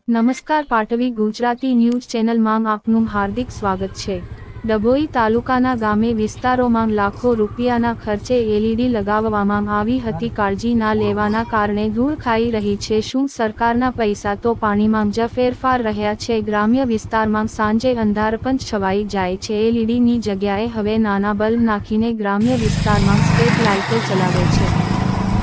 નમસ્કાર પાટવી ગુજરાતી ન્યૂઝ ચેનલમાં આપનું હાર્દિક સ્વાગત છે। ડભોઈ તાલુકાના ગામે વિસ્તારોમાં લાખો રૂપિયાના ખર્ચે એલઈડી લગાવવામાં આવી હતી। કાળજી ના લેવાના કારણે ધૂળ ખાઈ રહી છે। શું સરકારના પૈસા તો પાણીમાં જ ફેરફાર રહ્યા છે? ગ્રામ્ય વિસ્તારમાં સાંજે અંધારપંચ છવાઈ જાય છે। એલઈડીની જગ્યાએ હવે નાના બલ્બ નાખીને ગ્રામ્ય વિસ્તારમાં સ્ટ્રીટ લાઇટો ચલાવે છે।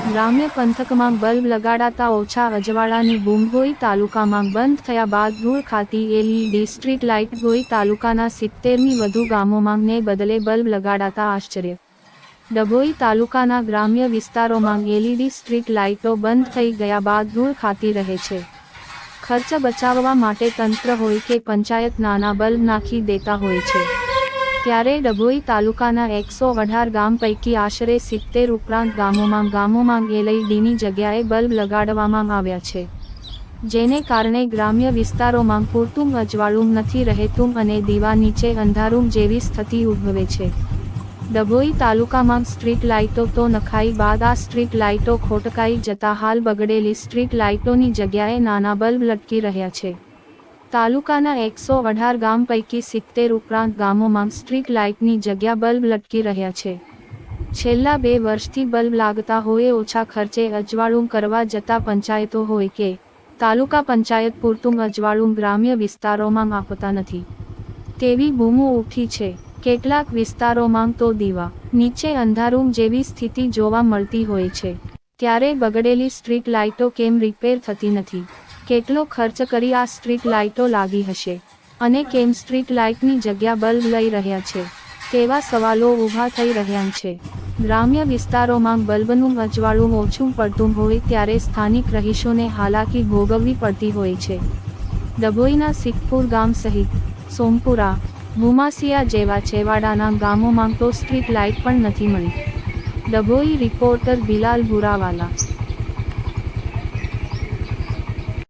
ગ્રામ્ય પંથકમાં બલ્બ લગાડાતા ઓછા અજવાળાની બૂમ। ડભોઈ તાલુકામાં બંધ થયા બાદ ધૂળ ખાતી એલઈડી સ્ટ્રીટ લાઇટ। ડભોઈ તાલુકાના 70ની વધુ ગામોમાં ને બદલે બલ્બ લગાડાતા આશ્ચર્ય। ડભોઈ તાલુકાના ગ્રામ્ય વિસ્તારોમાં એલઈડી સ્ટ્રીટ લાઇટો બંધ થઈ ગયા બાદ ધૂળ ખાતી રહે છે। ખર્ચ બચાવવા માટે તંત્ર હોય કે પંચાયત નાના બલ્બ નાખી દેતા હોય છે। ત્યારે ડભોઈ તાલુકાના 118 ગામ પૈકી આશરે 70 ઉપરાંત ગામોમાં એલઈડીની જગ્યાએ બલ્બ લગાડવામાં આવ્યા છે, જેને કારણે ગ્રામ્ય વિસ્તારોમાં પૂરતું અજવાળું નથી રહેતું અને દીવા નીચે અંધારું જેવી સ્થિતિ ઉદ્ભવે છે। ડભોઈ તાલુકામાં સ્ટ્રીટ લાઇટો તો નખાઈ બાદ આ સ્ટ્રીટ લાઇટો ખોટકાઈ જતા હાલ બગડેલી સ્ટ્રીટ લાઇટોની જગ્યાએ નાના બલ્બ લટકી રહ્યા છે। તાલુકાના 118 ગામ પૈકી 70 ઉપરાંત ગામોમાં સ્ટ્રીટ લાઇટની જગ્યા બલ્બ લટકી રહ્યા છે। છેલ્લા 2 વર્ષથી બલ્બ લાગતા હોય ઓછા ખર્ચે અજવાળું કરવા જતા પંચાયતો હોય કે તાલુકા પંચાયત પૂરતું અજવાળું ગ્રામ્ય વિસ્તારોમાં આપતા નથી તેવી બૂમો ઉઠી છે। કેટલાક વિસ્તારોમાં તો દીવા નીચે અંધારું જેવી સ્થિતિ જોવા મળતી હોય છે। ત્યારે બગડેલી સ્ટ્રીટ લાઇટો કેમ રિપેર થતી નથી? કેટલો ખર્ચ કરી આ સ્ટ્રીટ લાઇટો લાગી હશે અને કેમ સ્ટ્રીટ લાઇટની જગ્યા બલ્બ લઈ રહ્યા છે તેવા સવાલો ઊભા થઈ રહ્યા છે। ગ્રામ્ય વિસ્તારોમાં બલ્બનું અજવાળું ઓછું પડતું હોય ત્યારે સ્થાનિક રહીશોને હાલાકી ભોગવવી પડતી હોય છે। ડભોઈના સિકપુર ગામ સહિત સોમપુરા, ભૂમાસિયા જેવા છેવાડાના ગામોમાં તો સ્ટ્રીટ લાઇટ પણ નથી મળી। ડભોઈ રિપોર્ટર બિલાલ ભુરાવાલા।